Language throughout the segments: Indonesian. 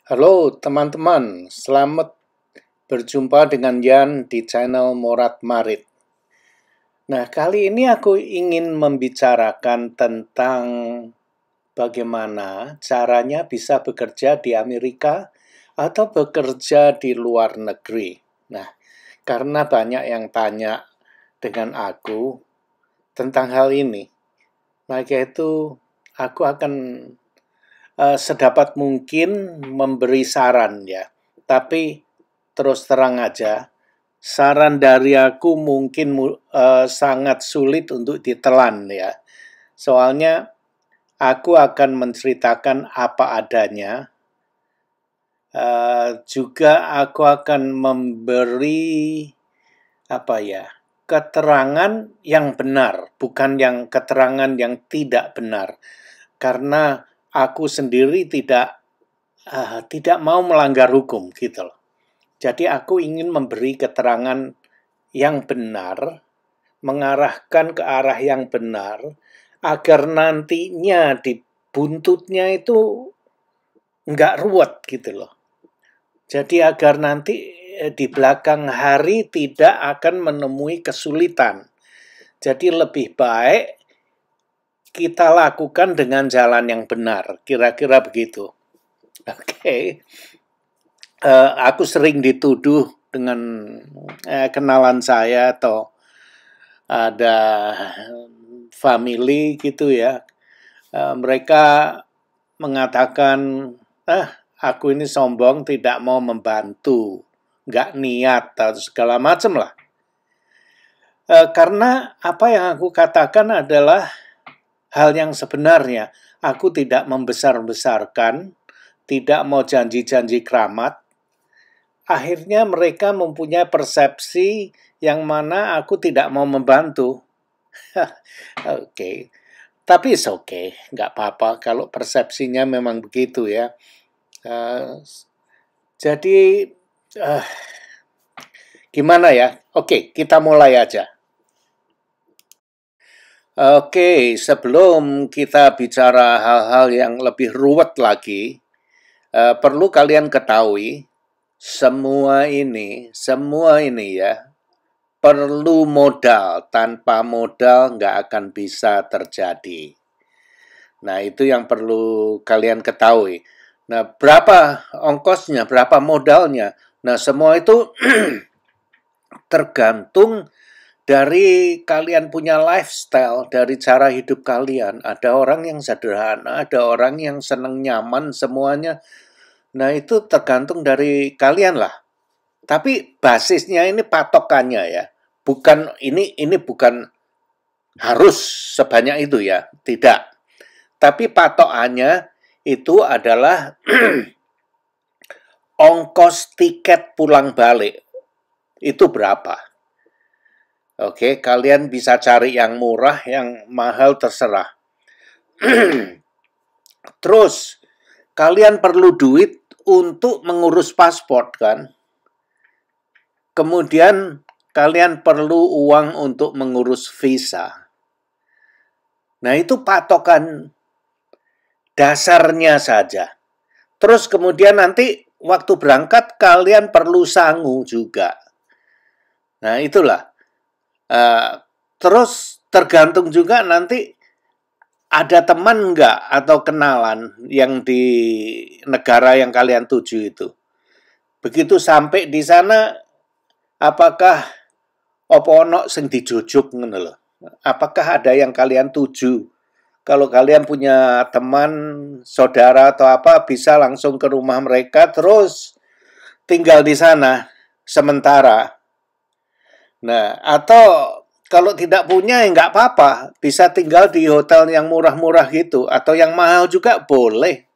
Halo teman-teman, selamat berjumpa dengan Yan di channel Morat Marit. Nah, kali ini aku ingin membicarakan tentang bagaimana caranya bisa bekerja di Amerika atau bekerja di luar negeri. Nah, karena banyak yang tanya dengan aku tentang hal ini, maka itu aku akan sedapat mungkin memberi saran ya. Tapi terus terang aja, saran dari aku mungkin sangat sulit untuk ditelan ya. Soalnya aku akan menceritakan apa adanya. Juga aku akan memberi keterangan yang benar, bukan yang keterangan yang tidak benar. Karena aku sendiri tidak mau melanggar hukum gitu loh. Jadi aku ingin memberi keterangan yang benar, mengarahkan ke arah yang benar, agar nantinya di buntutnya itu nggak ruwet gitu loh. Jadi agar nanti di belakang hari tidak akan menemui kesulitan. Jadi lebih baik kita lakukan dengan jalan yang benar, kira-kira begitu. Oke. Aku sering dituduh dengan kenalan saya atau ada family gitu ya. Mereka mengatakan, aku ini sombong, tidak mau membantu, nggak niat atau segala macam lah. Karena apa yang aku katakan adalah hal yang sebenarnya. Aku tidak membesar-besarkan, tidak mau janji-janji keramat. Akhirnya mereka mempunyai persepsi yang mana aku tidak mau membantu. Oke. Tapi it's okay, nggak apa-apa kalau persepsinya memang begitu ya. Jadi, gimana ya? Oke, kita mulai aja. Oke, sebelum kita bicara hal-hal yang lebih ruwet lagi, perlu kalian ketahui, semua ini ya, perlu modal. Tanpa modal nggak akan bisa terjadi. Nah, itu yang perlu kalian ketahui. Nah, berapa ongkosnya, berapa modalnya? Nah, semua itu tergantung dari kalian punya lifestyle, dari cara hidup kalian. Ada orang yang sederhana, ada orang yang senang nyaman semuanya. Nah, itu tergantung dari kalian lah. Tapi basisnya ini patokannya ya. Bukan ini bukan harus sebanyak itu ya, tidak. Tapi patokannya itu adalah ongkos tiket pulang balik. Itu berapa? Oke, kalian bisa cari yang murah, yang mahal terserah. Terus, kalian perlu duit untuk mengurus paspor kan? Kemudian, kalian perlu uang untuk mengurus visa. Nah, itu patokan dasarnya saja. Terus kemudian nanti waktu berangkat kalian perlu sangu juga. Nah, itulah. Terus tergantung juga nanti ada teman nggak atau kenalan yang di negara yang kalian tuju itu. Begitu sampai di sana, apakah opo ono sing dijujuk ngono lho. Apakah ada yang kalian tuju? Kalau kalian punya teman, saudara atau apa, bisa langsung ke rumah mereka terus tinggal di sana sementara. Nah, atau kalau tidak punya ya nggak apa-apa, bisa tinggal di hotel yang murah-murah gitu, atau yang mahal juga boleh.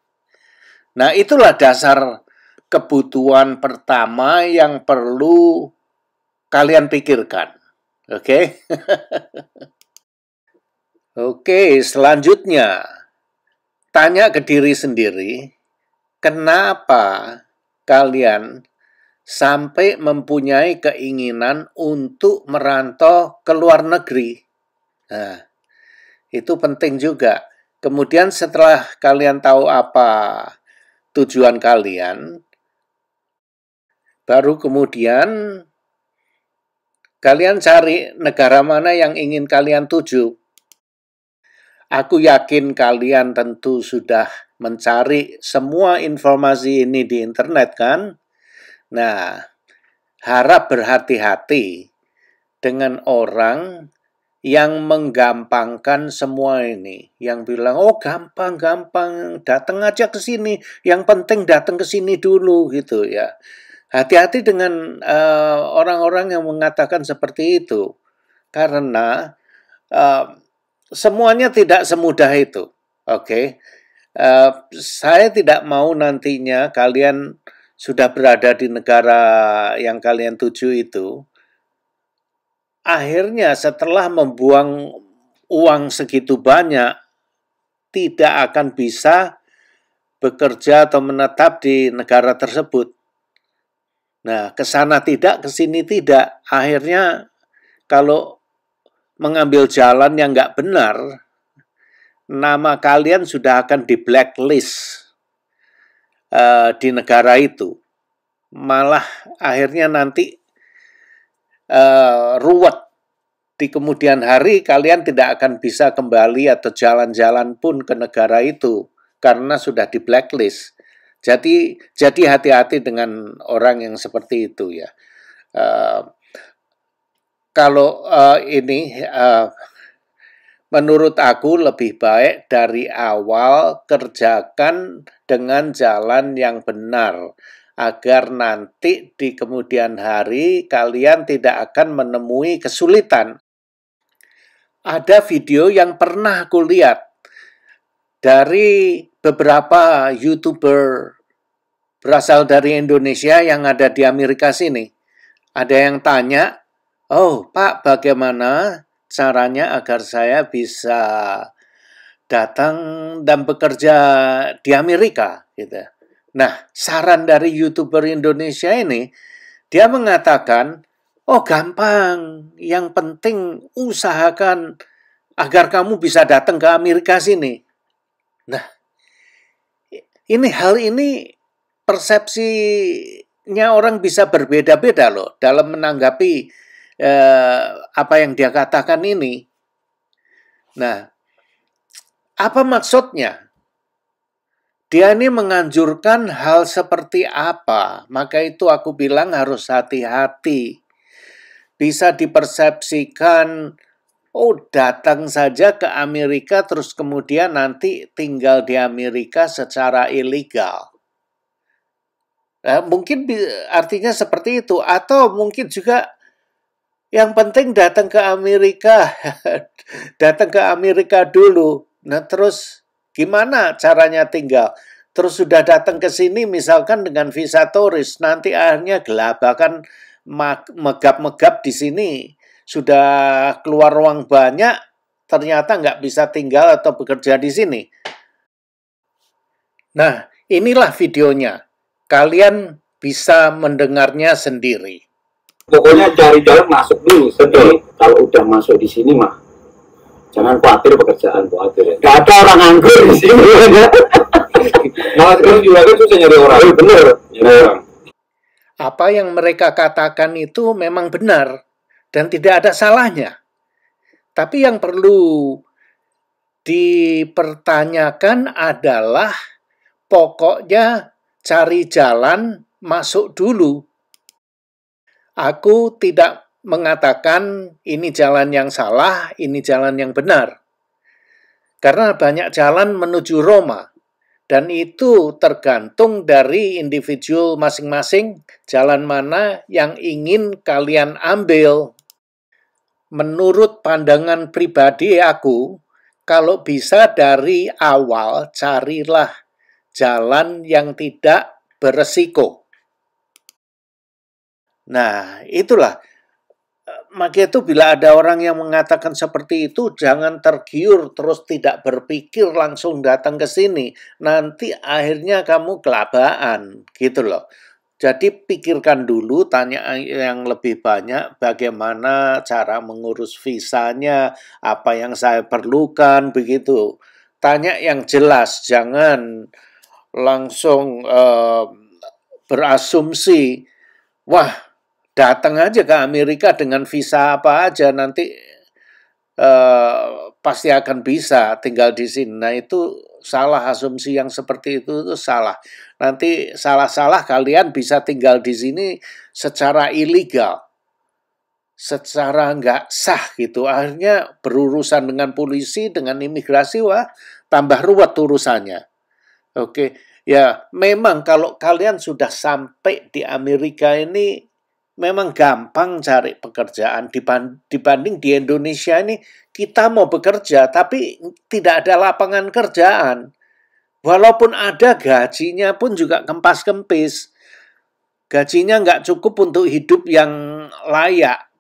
Nah, itulah dasar kebutuhan pertama yang perlu kalian pikirkan. Oke? Oke, selanjutnya, tanya ke diri sendiri, kenapa kalian sampai mempunyai keinginan untuk merantau ke luar negeri. Nah, itu penting juga. Kemudian setelah kalian tahu apa tujuan kalian, baru kemudian kalian cari negara mana yang ingin kalian tuju. Aku yakin kalian tentu sudah mencari semua informasi ini di internet kan? Nah, harap berhati-hati dengan orang yang menggampangkan semua ini. Yang bilang, oh gampang-gampang, datang aja ke sini. Yang penting datang ke sini dulu gitu ya. Hati-hati dengan orang-orang yang mengatakan seperti itu. Karena semuanya tidak semudah itu. Oke. Saya tidak mau nantinya kalian sudah berada di negara yang kalian tuju itu, akhirnya setelah membuang uang segitu banyak, tidak akan bisa bekerja atau menetap di negara tersebut. Nah, ke sana tidak, ke sini tidak. Akhirnya kalau mengambil jalan yang nggak benar, nama kalian sudah akan di blacklist di negara itu. Malah akhirnya nanti ruwet. Di kemudian hari kalian tidak akan bisa kembali atau jalan-jalan pun ke negara itu karena sudah di blacklist. Jadi hati-hati dengan orang yang seperti itu ya. Kalau ini menurut aku lebih baik dari awal kerjakan dengan jalan yang benar, agar nanti di kemudian hari kalian tidak akan menemui kesulitan. Ada video yang pernah aku lihat dari beberapa YouTuber berasal dari Indonesia yang ada di Amerika sini. Ada yang tanya, oh Pak, bagaimana caranya agar saya bisa datang dan bekerja di Amerika gitu. Nah, saran dari YouTuber Indonesia ini, dia mengatakan, oh gampang, yang penting usahakan agar kamu bisa datang ke Amerika sini. Nah, hal ini persepsinya orang bisa berbeda-beda loh dalam menanggapi apa yang dia katakan ini. Nah, apa maksudnya? Dia ini menganjurkan hal seperti apa? Maka itu aku bilang harus hati-hati. Bisa dipersepsikan, oh datang saja ke Amerika terus kemudian nanti tinggal di Amerika secara ilegal. Mungkin artinya seperti itu. Atau mungkin juga yang penting datang ke Amerika, datang ke Amerika dulu. Nah terus gimana caranya tinggal? Terus sudah datang ke sini misalkan dengan visa turis, nanti akhirnya gelabakan megap-megap di sini. Sudah keluar uang banyak, ternyata nggak bisa tinggal atau bekerja di sini. Nah, inilah videonya. Kalian bisa mendengarnya sendiri. Pokoknya cari jalan masuk dulu. Jadi kalau udah masuk di sini mah jangan khawatir pekerjaan, khawatir. Gak ada orang nganggur di sini. Malah sekarang juga kan susah nyari orang. Bener. Apa yang mereka katakan itu memang benar dan tidak ada salahnya. Tapi yang perlu dipertanyakan adalah pokoknya cari jalan masuk dulu. Aku tidak mengatakan ini jalan yang salah, ini jalan yang benar. Karena banyak jalan menuju Roma. Dan itu tergantung dari individu masing-masing jalan mana yang ingin kalian ambil. Menurut pandangan pribadi aku, kalau bisa dari awal carilah jalan yang tidak beresiko. Nah, itulah. Maka itu bila ada orang yang mengatakan seperti itu, jangan tergiur terus tidak berpikir langsung datang ke sini. Nanti akhirnya kamu kelabaan, gitu loh. Jadi pikirkan dulu, tanya yang lebih banyak bagaimana cara mengurus visanya, apa yang saya perlukan, begitu. Tanya yang jelas, jangan langsung berasumsi, wah, datang aja ke Amerika dengan visa apa aja, nanti pasti akan bisa tinggal di sini. Nah, itu salah, asumsi yang seperti itu salah. Nanti salah-salah kalian bisa tinggal di sini secara ilegal, secara nggak sah gitu. Akhirnya berurusan dengan polisi, dengan imigrasi, wah, tambah ruwet urusannya. Oke, ya memang kalau kalian sudah sampai di Amerika ini, memang gampang cari pekerjaan dibanding di Indonesia ini. Kita mau bekerja tapi tidak ada lapangan kerjaan. Walaupun ada, gajinya pun juga kempas-kempis. Gajinya nggak cukup untuk hidup yang layak.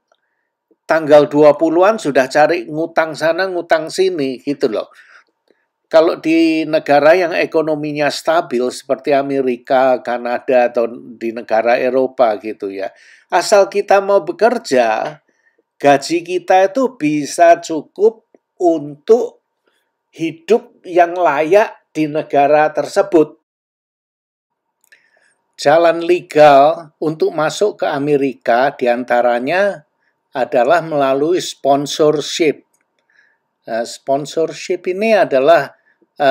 Tanggal 20-an sudah cari ngutang sana, ngutang sini gitu loh. Kalau di negara yang ekonominya stabil seperti Amerika, Kanada, atau di negara Eropa gitu ya, asal kita mau bekerja, gaji kita itu bisa cukup untuk hidup yang layak di negara tersebut. Jalan legal untuk masuk ke Amerika diantaranya adalah melalui sponsorship. Sponsorship ini adalah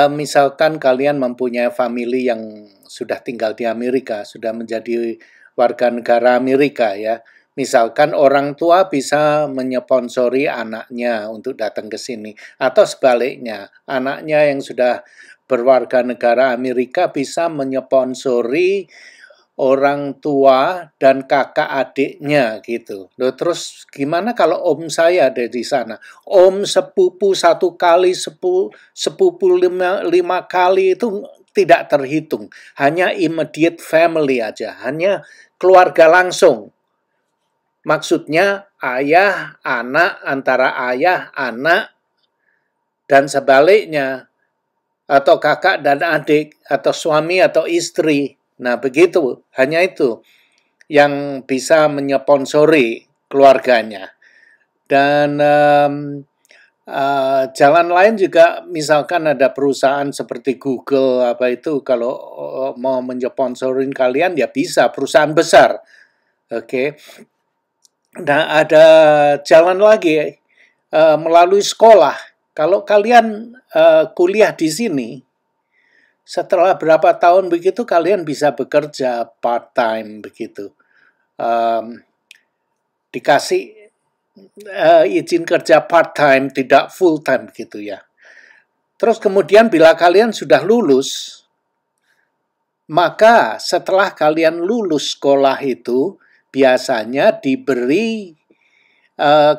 misalkan kalian mempunyai family yang sudah tinggal di Amerika, sudah menjadi warga negara Amerika ya. Misalkan orang tua bisa menyponsori anaknya untuk datang ke sini. Atau sebaliknya, anaknya yang sudah berwarga negara Amerika bisa menyponsori orang tua dan kakak adiknya gitu. Loh, terus gimana kalau om saya ada di sana? Om sepupu satu kali, sepupu lima kali itu tidak terhitung. Hanya immediate family aja, hanya keluarga langsung. Maksudnya ayah, anak, antara ayah, anak, dan sebaliknya. Atau kakak dan adik, atau suami atau istri. Nah, begitu, hanya itu yang bisa menyponsori keluarganya. Dan jalan lain juga, misalkan ada perusahaan seperti Google, apa itu, kalau mau menyponsorin kalian, ya bisa, perusahaan besar. Oke. Nah, ada jalan lagi, melalui sekolah. Kalau kalian kuliah di sini, setelah berapa tahun begitu kalian bisa bekerja part-time begitu. Dikasih izin kerja part-time, tidak full-time gitu ya. Terus kemudian bila kalian sudah lulus, maka setelah kalian lulus sekolah itu, biasanya diberi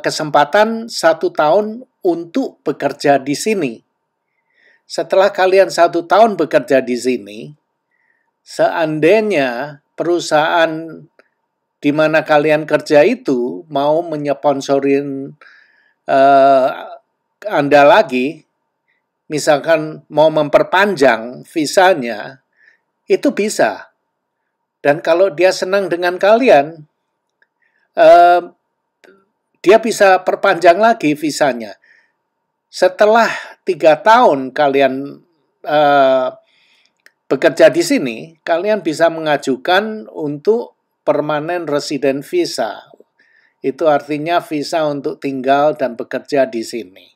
kesempatan 1 tahun untuk bekerja di sini. Setelah kalian 1 tahun bekerja di sini, seandainya perusahaan di mana kalian kerja itu mau menyponsorin Anda lagi, misalkan mau memperpanjang visanya, itu bisa. Dan kalau dia senang dengan kalian, dia bisa perpanjang lagi visanya. Setelah 3 tahun kalian bekerja di sini, kalian bisa mengajukan untuk permanent resident visa. Itu artinya visa untuk tinggal dan bekerja di sini.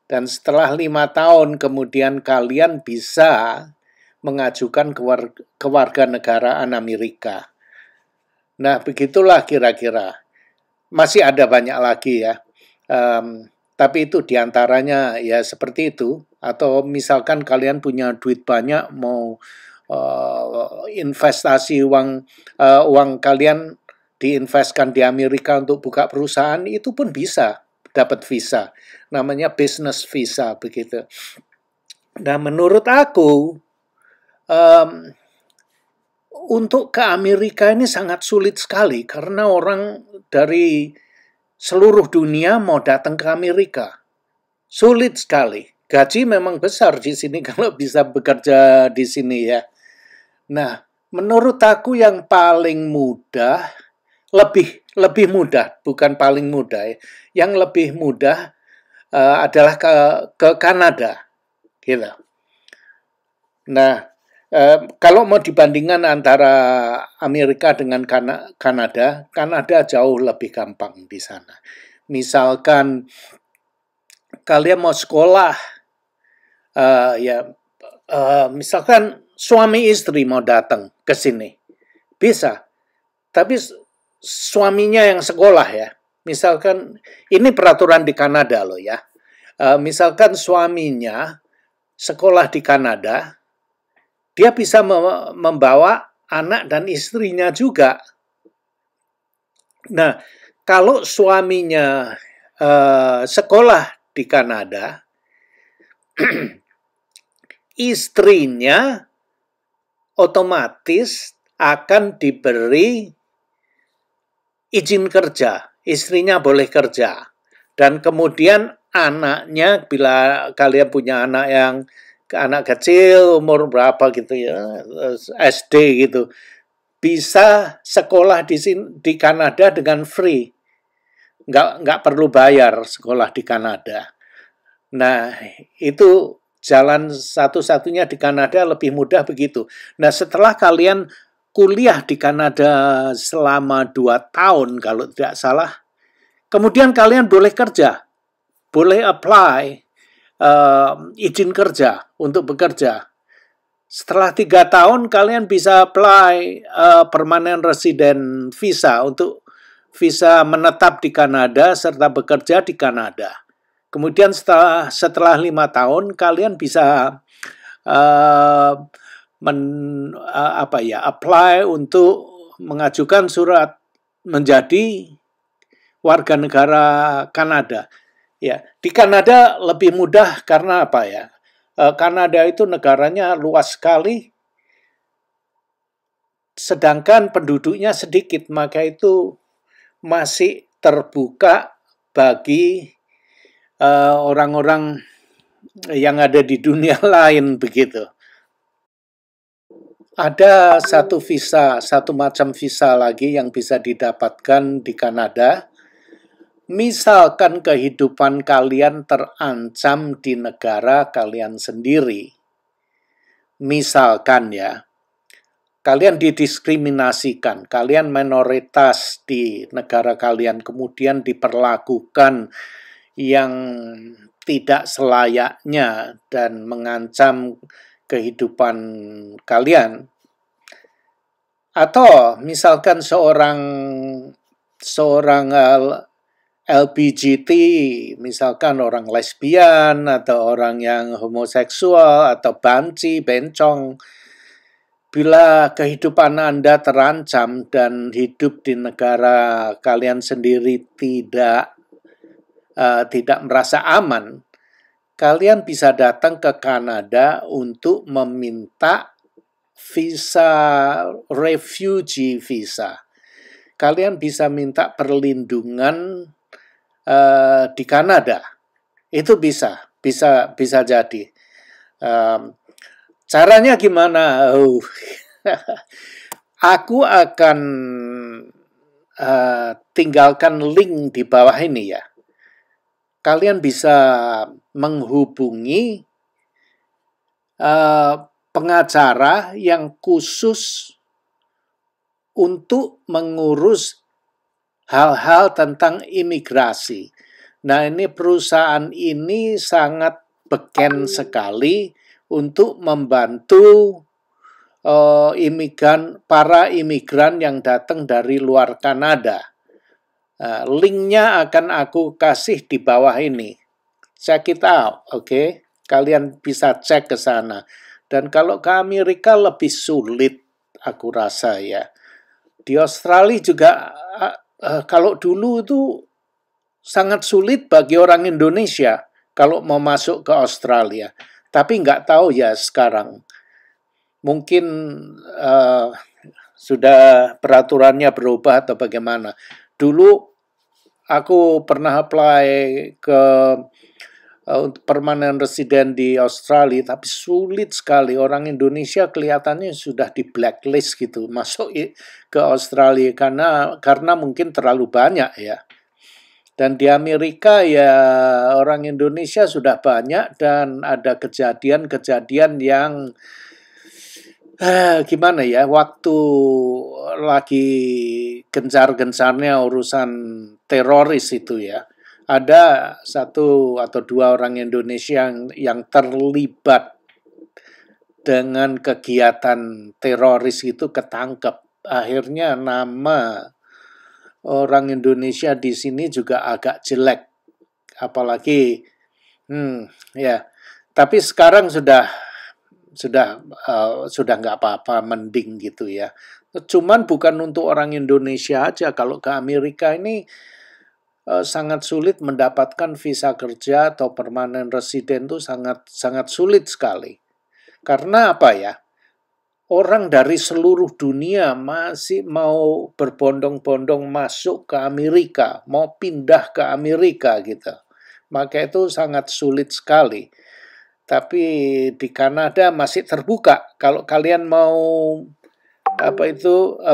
Dan setelah 5 tahun kemudian kalian bisa mengajukan kewarganegaraan Amerika. Nah, begitulah kira-kira. Masih ada banyak lagi ya. Tapi itu diantaranya ya seperti itu. Atau misalkan kalian punya duit banyak, mau investasi uang kalian diinvestkan di Amerika untuk buka perusahaan, itu pun bisa dapat visa. Namanya business visa begitu. Nah, menurut aku untuk ke Amerika ini sangat sulit sekali karena orang dari seluruh dunia mau datang ke Amerika. Sulit sekali. Gaji memang besar di sini kalau bisa bekerja di sini ya. Nah, menurut aku yang paling mudah, lebih mudah, bukan paling mudah ya. Yang lebih mudah adalah ke Kanada, gitu. Nah, Kalau mau dibandingkan antara Amerika dengan Kanada, Kanada jauh lebih gampang di sana. Misalkan kalian mau sekolah, misalkan suami istri mau datang ke sini, bisa. Tapi suaminya yang sekolah ya. Misalkan ini peraturan di Kanada loh ya. Misalkan suaminya sekolah di Kanada, dia bisa membawa anak dan istrinya juga. Nah, kalau suaminya sekolah di Kanada, istrinya otomatis akan diberi izin kerja. Istrinya boleh kerja. Dan kemudian anaknya, bila kalian punya anak kecil, umur berapa gitu ya, SD gitu, bisa sekolah di Kanada dengan free. Nggak perlu bayar sekolah di Kanada. Nah, itu jalan satu-satunya di Kanada lebih mudah begitu. Nah, setelah kalian kuliah di Kanada selama 2 tahun kalau tidak salah, kemudian kalian boleh kerja, boleh apply izin kerja untuk bekerja. Setelah 3 tahun kalian bisa apply permanent resident visa untuk visa menetap di Kanada serta bekerja di Kanada. Kemudian setelah 5 tahun kalian bisa apply untuk mengajukan surat menjadi warga negara Kanada. Ya, di Kanada lebih mudah karena apa ya? Kanada itu negaranya luas sekali, sedangkan penduduknya sedikit, maka itu masih terbuka bagi orang-orang yang ada di dunia lain begitu. Ada satu macam visa lagi yang bisa didapatkan di Kanada. Misalkan kehidupan kalian terancam di negara kalian sendiri. Misalkan ya, kalian didiskriminasikan, kalian minoritas di negara kalian, kemudian diperlakukan yang tidak selayaknya dan mengancam kehidupan kalian. Atau misalkan seorang LGBT, misalkan orang lesbian atau orang yang homoseksual atau banci, bencong, bila kehidupan Anda terancam dan hidup di negara kalian sendiri tidak merasa aman, kalian bisa datang ke Kanada untuk meminta visa refugee visa. Kalian bisa minta perlindungan di Kanada. Itu bisa jadi. Caranya gimana? Aku akan tinggalkan link di bawah ini ya. Kalian bisa menghubungi pengacara yang khusus untuk mengurus hal-hal tentang imigrasi. Nah, ini perusahaan ini sangat beken sekali untuk membantu para imigran yang datang dari luar Kanada. Linknya akan aku kasih di bawah ini. Check it out, oke? Kalian bisa cek ke sana. Dan kalau ke Amerika lebih sulit, aku rasa ya. Di Australia juga, kalau dulu itu sangat sulit bagi orang Indonesia kalau mau masuk ke Australia. Tapi nggak tahu ya sekarang. Mungkin sudah peraturannya berubah atau bagaimana. Dulu aku pernah apply ke permanent resident di Australia, tapi sulit sekali. Orang Indonesia kelihatannya sudah di blacklist gitu masuk ke Australia karena mungkin terlalu banyak ya. Dan di Amerika ya orang Indonesia sudah banyak dan ada kejadian-kejadian yang Gimana ya, waktu lagi gencar-gencarnya urusan teroris itu ya, ada satu atau dua orang Indonesia yang terlibat dengan kegiatan teroris itu ketangkep. Akhirnya nama orang Indonesia di sini juga agak jelek, apalagi ya. Tapi sekarang sudah nggak apa-apa, mending gitu ya. Cuman bukan untuk orang Indonesia aja. Kalau ke Amerika ini sangat sulit mendapatkan visa kerja atau permanent resident itu sangat sangat sulit sekali. Karena apa ya? Orang dari seluruh dunia masih mau berbondong-bondong masuk ke Amerika, mau pindah ke Amerika gitu. Maka itu sangat sulit sekali. Tapi di Kanada masih terbuka. Kalau kalian mau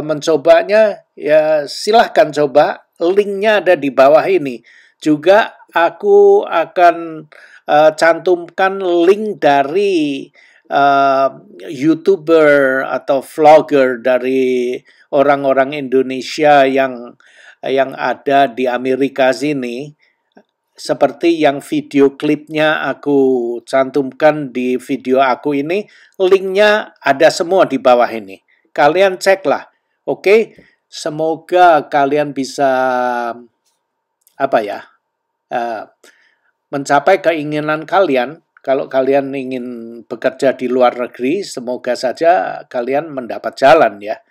mencobanya, ya silahkan coba. Linknya ada di bawah ini. Juga aku akan cantumkan link dari YouTuber atau vlogger dari orang-orang Indonesia yang ada di Amerika sini, seperti yang video klipnya aku cantumkan di video aku ini, linknya ada semua di bawah ini. Kalian ceklah, oke? Semoga kalian bisa mencapai keinginan kalian. Kalau kalian ingin bekerja di luar negeri, semoga saja kalian mendapat jalan ya.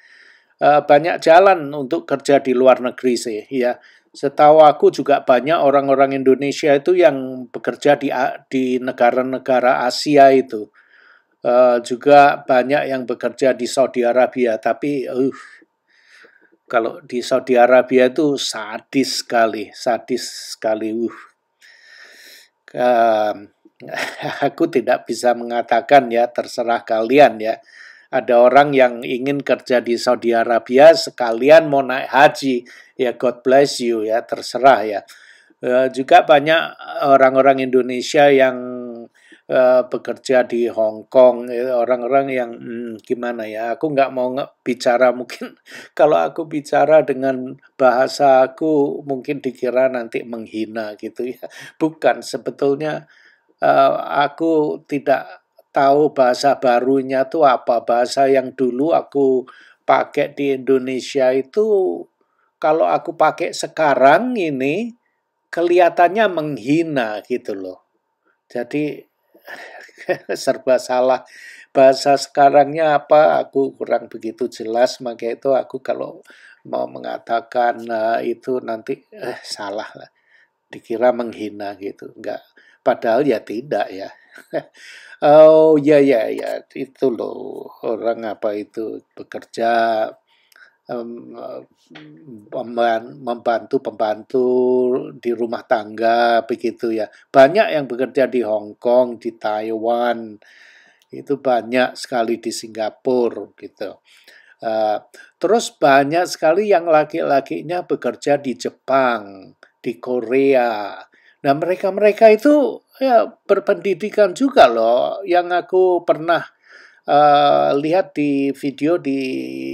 Banyak jalan untuk kerja di luar negeri sih ya. Setahu aku juga banyak orang-orang Indonesia itu yang bekerja di negara-negara Asia itu. Juga banyak yang bekerja di Saudi Arabia, tapi kalau di Saudi Arabia itu sadis sekali. Aku tidak bisa mengatakan ya, terserah kalian ya. Ada orang yang ingin kerja di Saudi Arabia sekalian mau naik haji, ya God bless you ya, terserah ya. Juga banyak orang-orang Indonesia yang bekerja di Hong Kong, orang-orang yang gimana ya, aku nggak mau bicara, mungkin kalau aku bicara dengan bahasa aku mungkin dikira nanti menghina gitu ya. Bukan, sebetulnya aku tidak tahu bahasa barunya tuh apa. Bahasa yang dulu aku pakai di Indonesia itu, kalau aku pakai sekarang ini kelihatannya menghina gitu loh. Jadi serba salah. Bahasa sekarangnya apa, aku kurang begitu jelas. Maka itu aku kalau mau mengatakan itu nanti salah lah. Dikira menghina gitu. Enggak. Padahal ya tidak ya. Oh ya itu loh, orang apa itu bekerja membantu pembantu di rumah tangga begitu ya. Banyak yang bekerja di Hong Kong, di Taiwan, itu banyak sekali di Singapura gitu. Terus banyak sekali yang laki-lakinya bekerja di Jepang, di Korea. Nah, mereka itu ya berpendidikan juga loh. Yang aku pernah lihat di video di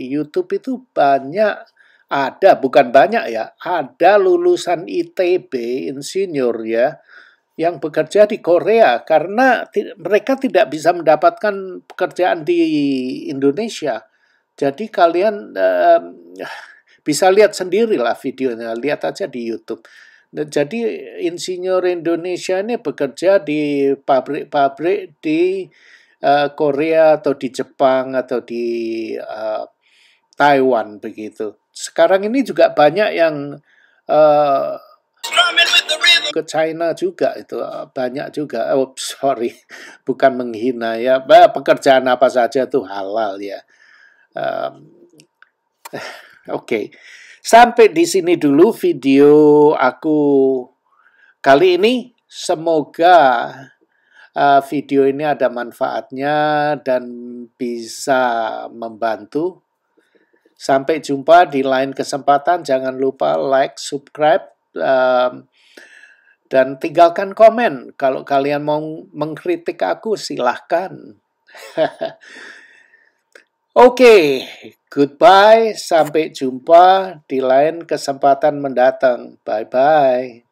YouTube itu banyak, bukan banyak ya, ada lulusan ITB, insinyur ya, yang bekerja di Korea karena mereka tidak bisa mendapatkan pekerjaan di Indonesia. Jadi kalian bisa lihat sendirilah videonya, lihat aja di YouTube. Jadi insinyur Indonesia ini bekerja di pabrik-pabrik di Korea atau di Jepang atau di Taiwan begitu. Sekarang ini juga banyak yang ke China juga, itu banyak juga. Oh sorry, bukan menghina ya. Pekerjaan apa saja tuh halal ya. Oke. Sampai di sini dulu video aku kali ini. Semoga video ini ada manfaatnya dan bisa membantu. Sampai jumpa di lain kesempatan. Jangan lupa like, subscribe, dan tinggalkan komen. Kalau kalian mau mengkritik aku, silahkan. Oke, goodbye. Sampai jumpa di lain kesempatan mendatang. Bye-bye.